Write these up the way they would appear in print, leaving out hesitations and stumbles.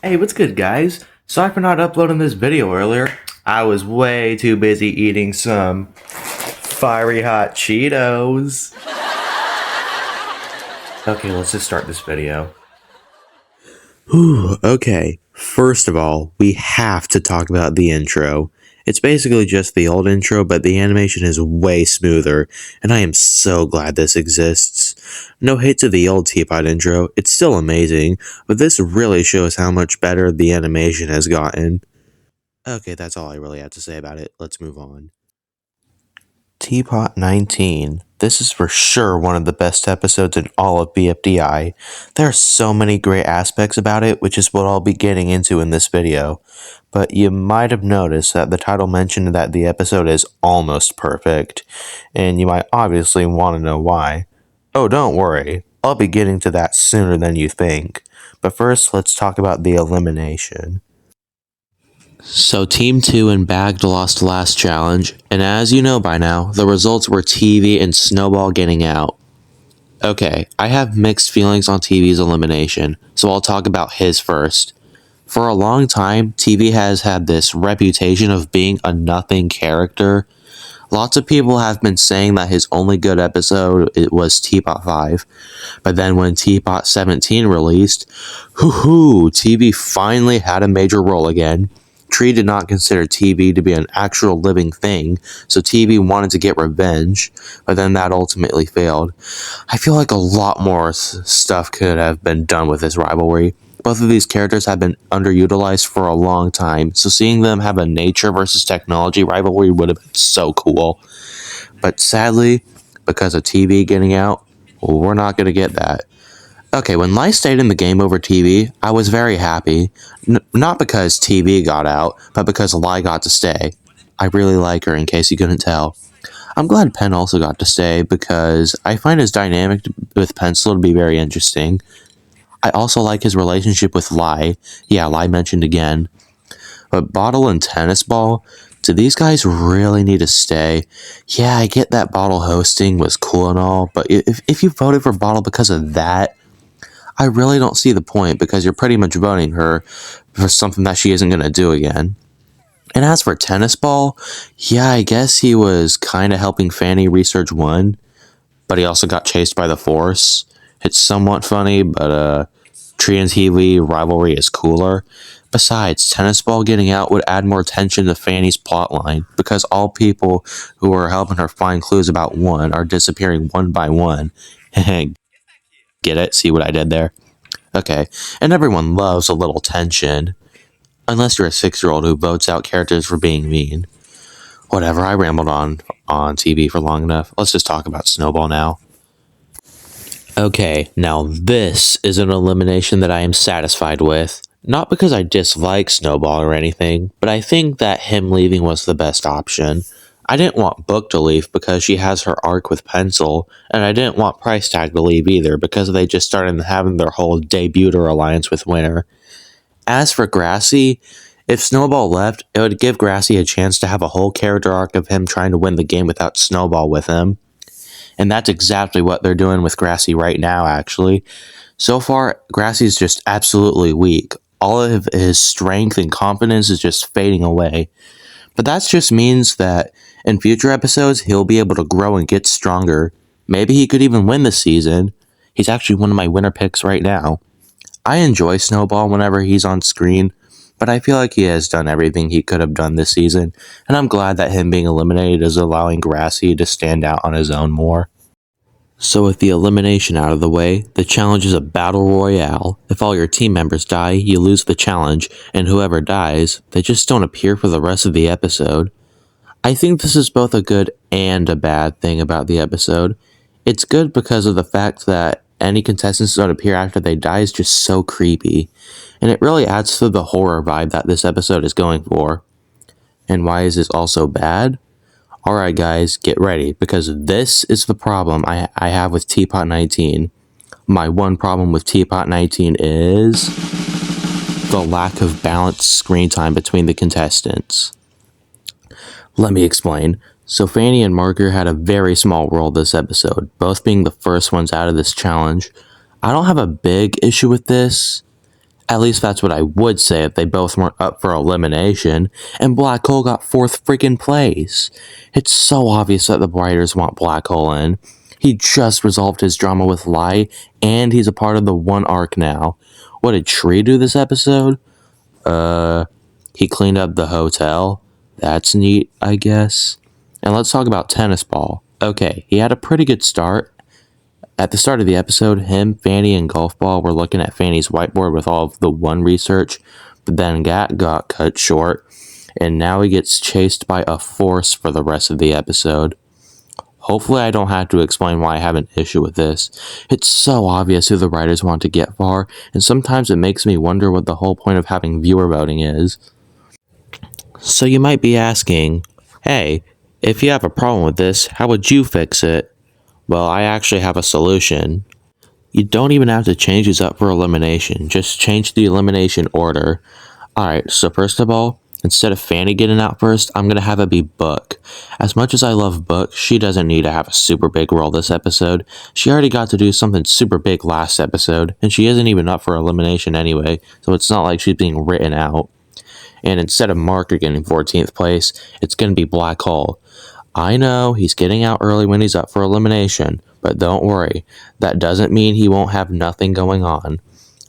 Hey, what's good, guys? Sorry for not uploading this video earlier. I was way too busy eating some fiery hot Cheetos. Okay, let's just start this video. Whew, okay. First of all, we have to talk about the intro. It's basically just the old intro, but the animation is way smoother, and I am so glad this exists. No hate to the old Teapot intro, it's still amazing, but this really shows how much better the animation has gotten. Okay, that's all I really have to say about it. Let's move on. TPOT 19. This is for sure one of the best episodes in all of BFDI. There are so many great aspects about it, which is what I'll be getting into in this video. But you might have noticed that the title mentioned that the episode is almost perfect, and you might obviously want to know why. Oh, don't worry, I'll be getting to that sooner than you think. But first, let's talk about the elimination. So Team 2 and Bagged lost last challenge, and as you know by now, the results were TV and Snowball getting out. Okay, I have mixed feelings on TV's elimination, so I'll talk about his first. For a long time, TV has had this reputation of being a nothing character. Lots of people have been saying that his only good episode was Teapot 5, but then when Teapot 17 released, TV finally had a major role again. Tree did not consider TV to be an actual living thing, so TV wanted to get revenge, but then that ultimately failed. I feel like a lot more stuff could have been done with this rivalry. Both of these characters have been underutilized for a long time, so seeing them have a nature versus technology rivalry would have been so cool. But sadly, because of TV getting out, we're not going to get that. Okay, when Lai stayed in the game over TV, I was very happy. Not because TV got out, but because Lai got to stay. I really like her, in case you couldn't tell. I'm glad Pen also got to stay, because I find his dynamic with Pencil to be very interesting. I also like his relationship with Lai. Yeah, Lai mentioned again. But Bottle and Tennis Ball, do these guys really need to stay? Yeah, I get that Bottle hosting was cool and all, but if you voted for Bottle because of that, I really don't see the point, because you're pretty much voting her for something that she isn't going to do again. And as for Tennis Ball, yeah, I guess he was kind of helping Fanny research 1, but he also got chased by the Force. It's somewhat funny, but Tree and TV rivalry is cooler. Besides, Tennis Ball getting out would add more tension to Fanny's plotline, because all people who are helping her find clues about 1 are disappearing one by one. Get it? See what I did there? Okay, and everyone loves a little tension. Unless you're a 6-year-old who votes out characters for being mean. Whatever, I rambled on TV for long enough. Let's just talk about Snowball now. Okay, now this is an elimination that I am satisfied with. Not because I dislike Snowball or anything, but I think that him leaving was the best option. I didn't want Book to leave because she has her arc with Pencil, and I didn't want Price Tag to leave either because they just started having their whole debuter alliance with Winter. As for Grassy, if Snowball left, it would give Grassy a chance to have a whole character arc of him trying to win the game without Snowball with him. And that's exactly what they're doing with Grassy right now, actually. So far, Grassy's just absolutely weak. All of his strength and confidence is just fading away. But that just means that in future episodes, he'll be able to grow and get stronger. Maybe he could even win this season. He's actually one of my winner picks right now. I enjoy Snowball whenever he's on screen, but I feel like he has done everything he could have done this season, and I'm glad that him being eliminated is allowing Grassy to stand out on his own more. So with the elimination out of the way, the challenge is a battle royale. If all your team members die, you lose the challenge, and whoever dies, they just don't appear for the rest of the episode. I think this is both a good and a bad thing about the episode. It's good because of the fact that any contestants don't appear after they die is just so creepy, and it really adds to the horror vibe that this episode is going for. And why is this also bad? Alright guys, get ready, because this is the problem I have with Teapot 19. My one problem with Teapot 19 is the lack of balanced screen time between the contestants. Let me explain. So Fanny and Marker had a very small role this episode, both being the first ones out of this challenge. I don't have a big issue with this. At least that's what I would say if they both weren't up for elimination, and Black Hole got 4th freaking place. It's so obvious that the writers want Black Hole in. He just resolved his drama with Lai, and he's a part of the one arc now. What did Tree do this episode? He cleaned up the hotel. That's neat, I guess. And let's talk about Tennis Ball. Okay, he had a pretty good start. At the start of the episode, him, Fanny, and Golf Ball were looking at Fanny's whiteboard with all of the one research, but then that got cut short, and now he gets chased by a force for the rest of the episode. Hopefully I don't have to explain why I have an issue with this. It's so obvious who the writers want to get far, and sometimes it makes me wonder what the whole point of having viewer voting is. So you might be asking, hey, if you have a problem with this, how would you fix it? Well, I actually have a solution. You don't even have to change these up for elimination, just change the elimination order. Alright, so first of all, instead of Fanny getting out first, I'm going to have it be Book. As much as I love Book, she doesn't need to have a super big role this episode. She already got to do something super big last episode, and she isn't even up for elimination anyway, so it's not like she's being written out. And instead of Marker getting 14th place, it's going to be Black Hole. I know he's getting out early when he's up for elimination, but don't worry, that doesn't mean he won't have nothing going on.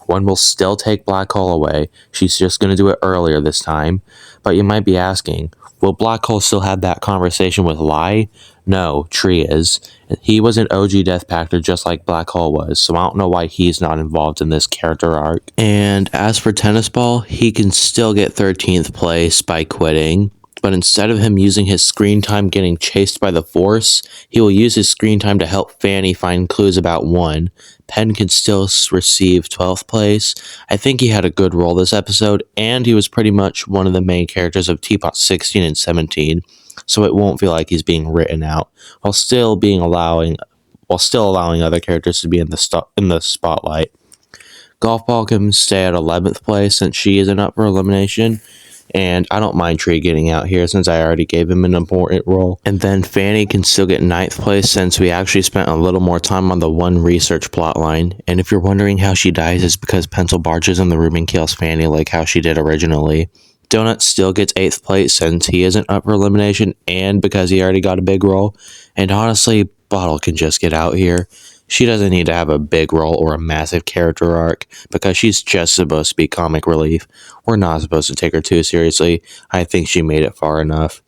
One will still take Black Hole away, she's just going to do it earlier this time. But you might be asking, will Black Hole still have that conversation with Lai? No, Tree is. He was an OG Death Pactor just like Black Hole was, so I don't know why he's not involved in this character arc. And as for Tennis Ball, he can still get 13th place by quitting. But instead of him using his screen time getting chased by the Force, he will use his screen time to help Fanny find clues about one. Penn can still receive 12th place. I think he had a good role this episode, and he was pretty much one of the main characters of TPOT 16 and 17, so it won't feel like he's being written out, while still allowing other characters to be in the spotlight. Golf Ball can stay at 11th place since she isn't up for elimination. And I don't mind Tree getting out here since I already gave him an important role. And then Fanny can still get 9th place since we actually spent a little more time on the one research plotline. And if you're wondering how she dies, it's because Pencil barges in the room and kills Fanny like how she did originally. Donut still gets 8th place since he isn't up for elimination and because he already got a big role. And honestly, Bottle can just get out here. She doesn't need to have a big role or a massive character arc because she's just supposed to be comic relief. We're not supposed to take her too seriously. I think she made it far enough.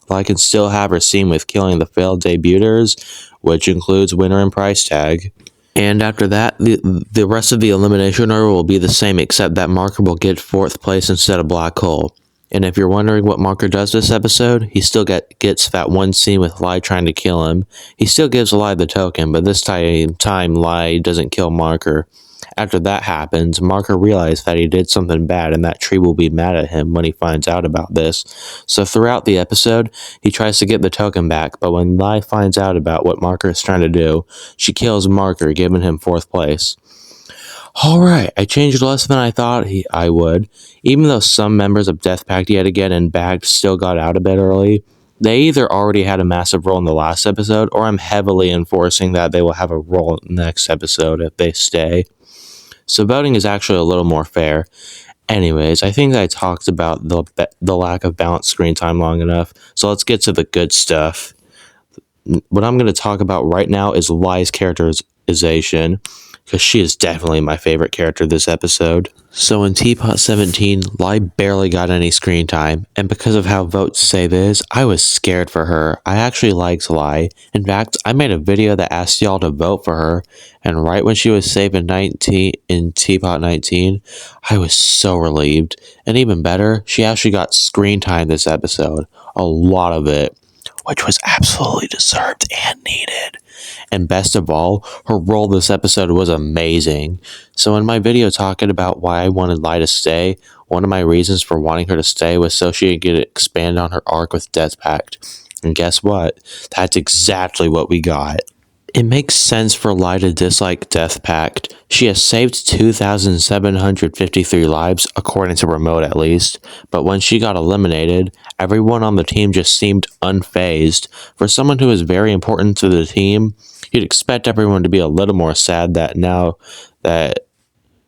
I can still have her scene with killing the failed debuters, which includes winner and price tag. And after that, the rest of the elimination order will be the same except that Marker will get 4th place instead of Black Hole. And if you're wondering what Marker does this episode, he still gets that one scene with Lai trying to kill him. He still gives Lai the token, but this time Lai doesn't kill Marker. After that happens, Marker realizes that he did something bad and that Tree will be mad at him when he finds out about this. So throughout the episode, he tries to get the token back, but when Lai finds out about what Marker is trying to do, she kills Marker, giving him 4th place. Alright, I changed less than I thought I would. Even though some members of Death Pact yet again and Bagged still got out a bit early, they either already had a massive role in the last episode, or I'm heavily enforcing that they will have a role in the next episode if they stay. So voting is actually a little more fair. Anyways, I think I talked about the lack of balanced screen time long enough, so let's get to the good stuff. What I'm going to talk about right now is Lai's characterization, because she is definitely my favorite character this episode. So in Teapot 17, Lai barely got any screen time, and because of how votes save is, I was scared for her. I actually liked Lai. In fact, I made a video that asked y'all to vote for her, and right when she was saved in Teapot 19, I was so relieved. And even better, she actually got screen time this episode. A lot of it, which was absolutely deserved and needed. And best of all, her role this episode was amazing. So in my video talking about why I wanted Lai to stay, one of my reasons for wanting her to stay was so she could expand on her arc with Death Pact. And guess what? That's exactly what we got. It makes sense for Lai to dislike Death Pact. She has saved 2,753 lives, according to Remote at least, but when she got eliminated, everyone on the team just seemed unfazed. For someone who is very important to the team, you'd expect everyone to be a little more sad that now that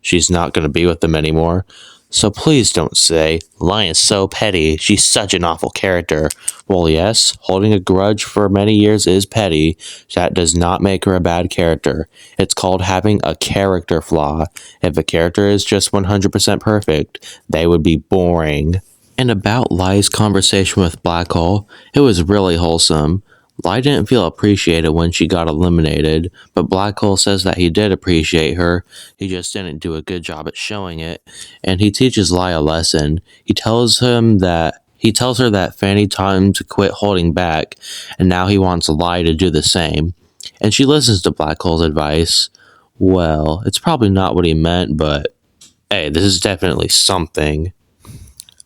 she's not going to be with them anymore. So please don't say, Lion's so petty, she's such an awful character. Well, yes, holding a grudge for many years is petty. That does not make her a bad character. It's called having a character flaw. If a character is just 100% perfect, they would be boring. And about Lai's conversation with Black Hole, it was really wholesome. Lai didn't feel appreciated when she got eliminated, but Black Hole says that he did appreciate her. He just didn't do a good job at showing it. And he teaches Lai a lesson. He tells her that Fanny taught him to quit holding back, and now he wants Lai to do the same. And she listens to Black Hole's advice. Well, it's probably not what he meant, but hey, this is definitely something.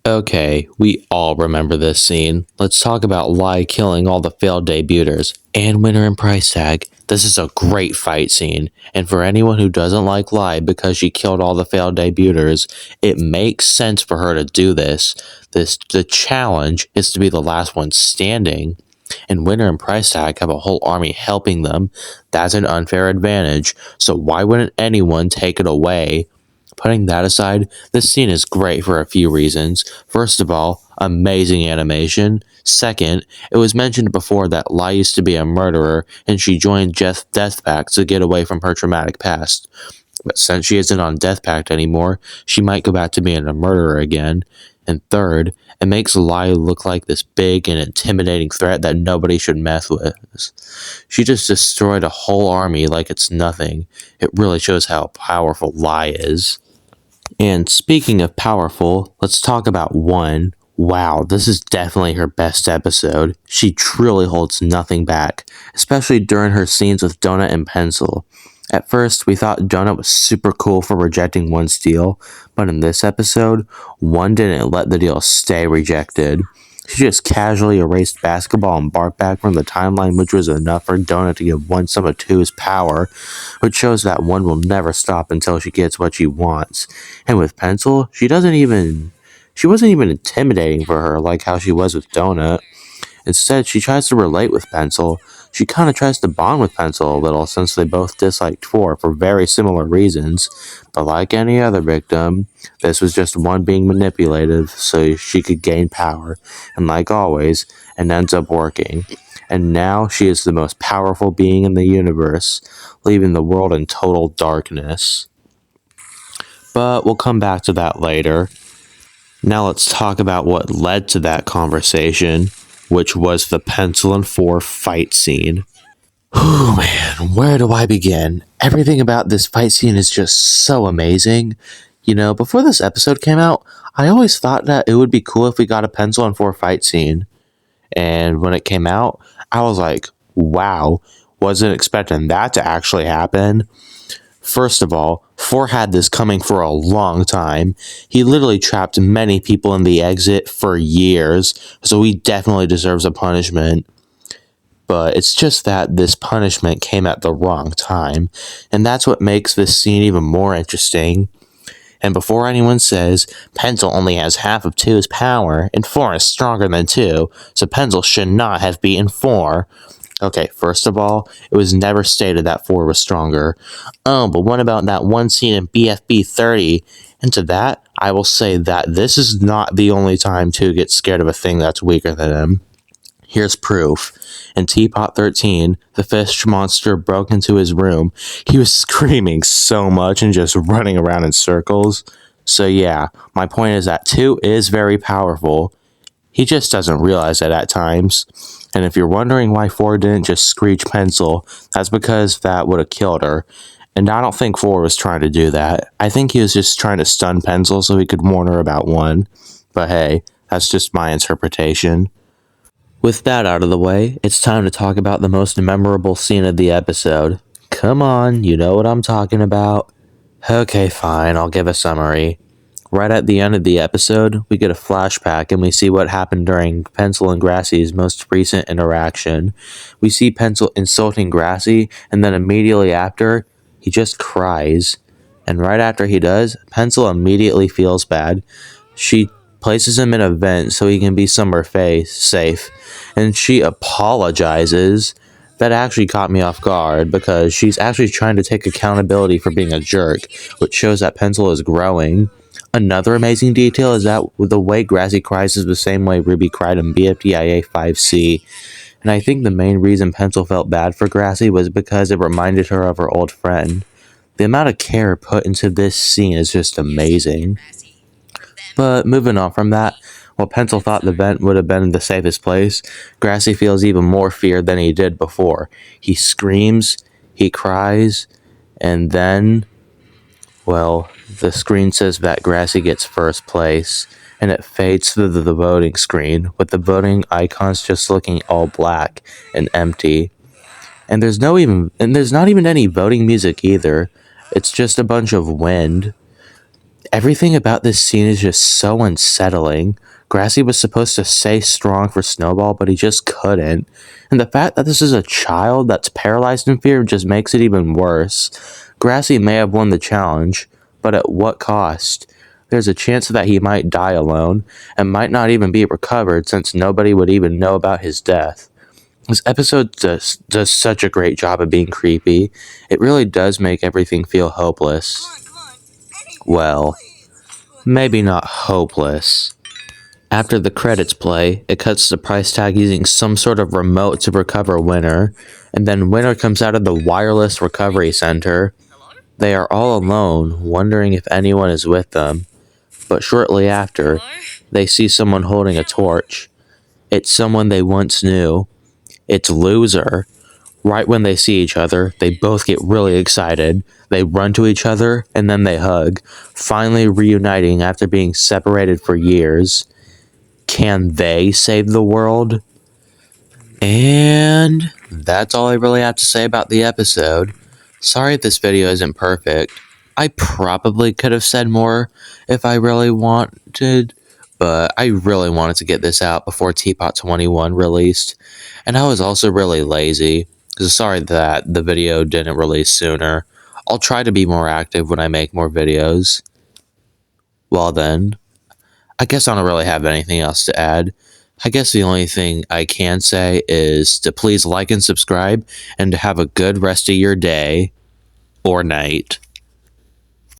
Okay, we all remember this scene. Let's talk about Lai killing all the failed debuters and winner and price tag. This is a great fight scene, and for anyone who doesn't like Lai because she killed all the failed debuters, it makes sense for her to do this. The challenge is to be the last one standing, and winner and price tag have a whole army helping them. That's an unfair advantage, so why wouldn't anyone take it away? Putting that aside, this scene is great for a few reasons. First of all, amazing animation. Second, it was mentioned before that Lai used to be a murderer and she joined Death Pact to get away from her traumatic past. But since she isn't on Death Pact anymore, she might go back to being a murderer again. And third, it makes Lai look like this big and intimidating threat that nobody should mess with. She just destroyed a whole army like it's nothing. It really shows how powerful Lai is. And speaking of powerful, let's talk about one. Wow, this is definitely her best episode. She truly holds nothing back, especially during her scenes with Donut and Pencil. At first, we thought Donut was super cool for rejecting One's deal, but in this episode, One didn't let the deal stay rejected. She just casually erased basketball and barked back from the timeline, which was enough for Donut to give One some of Two's power, which shows that One will never stop until she gets what she wants. And with Pencil, she wasn't even intimidating for her like how she was with Donut. Instead, she tries to relate with Pencil. She kind of tries to bond with Pencil a little since they both disliked Four for very similar reasons. But like any other victim, this was just One being manipulative so she could gain power. And like always, it ends up working. And now she is the most powerful being in the universe, leaving the world in total darkness. But we'll come back to that later. Now let's talk about what led to that conversation, which was the Pencil and Four fight scene. Oh man, where do I begin? Everything about this fight scene is just so amazing. You know, before this episode came out, I always thought that it would be cool if we got a Pencil and Four fight scene. And when it came out, I was like, wow, wasn't expecting that to actually happen. First of all, Four had this coming for a long time. He literally trapped many people in the exit for years, so he definitely deserves a punishment. But it's just that this punishment came at the wrong time, and that's what makes this scene even more interesting. And before anyone says, Pencil only has half of Two's power, and Four is stronger than Two, so Pencil should not have beaten Four. Okay, first of all, it was never stated that Four was stronger. Oh, but what about that one scene in BFB 30? And to that, I will say that this is not the only time Two gets scared of a thing that's weaker than him. Here's proof. In TPOT 13, the fish monster broke into his room. He was screaming so much and just running around in circles. So yeah, my point is that Two is very powerful. He just doesn't realize it at times. And if you're wondering why Four didn't just screech Pencil, that's because that would have killed her. And I don't think Four was trying to do that. I think he was just trying to stun Pencil so he could warn her about One. But hey, that's just my interpretation. With that out of the way, it's time to talk about the most memorable scene of the episode. Come on, you know what I'm talking about. Okay, fine, I'll give a summary. Right at the end of the episode, we get a flashback and we see what happened during Pencil and Grassy's most recent interaction. We see Pencil insulting Grassy, and then immediately after, he just cries. And right after he does, Pencil immediately feels bad. She places him in a vent so he can be somewhere safe, and she apologizes. That actually caught me off guard because she's actually trying to take accountability for being a jerk, which shows that Pencil is growing. Another amazing detail is that the way Grassy cries is the same way Ruby cried in BFDIA 5C, and I think the main reason Pencil felt bad for Grassy was because it reminded her of her old friend. The amount of care put into this scene is just amazing. But moving on from that, while Pencil thought the vent would have been the safest place, Grassy feels even more fear than he did before. He screams, he cries, and then, well, the screen says that Grassy gets first place, and it fades to the voting screen, with the voting icons just looking all black and empty. And there's not even any voting music either. It's just a bunch of wind. Everything about this scene is just so unsettling. Grassy was supposed to stay strong for Snowball, but he just couldn't. And the fact that this is a child that's paralyzed in fear just makes it even worse. Grassy may have won the challenge, but at what cost? There's a chance that he might die alone, and might not even be recovered since nobody would even know about his death. This episode does such a great job of being creepy. It really does make everything feel hopeless. Well, maybe not hopeless. After the credits play, it cuts the price tag using some sort of remote to recover Winner, and then Winner comes out of the wireless recovery center. They are all alone, wondering if anyone is with them, but shortly after, they see someone holding a torch. It's someone they once knew. It's Loser. Right when they see each other, they both get really excited. They run to each other, and then they hug, finally reuniting after being separated for years. Can they save the world? And that's all I really have to say about the episode. Sorry if this video isn't perfect. I probably could have said more if I really wanted, but I really wanted to get this out before TPOT 21 released. And I was also really lazy. Sorry that the video didn't release sooner. I'll try to be more active when I make more videos. Well then, I guess I don't really have anything else to add. I guess the only thing I can say is to please like and subscribe, and to have a good rest of your day or night.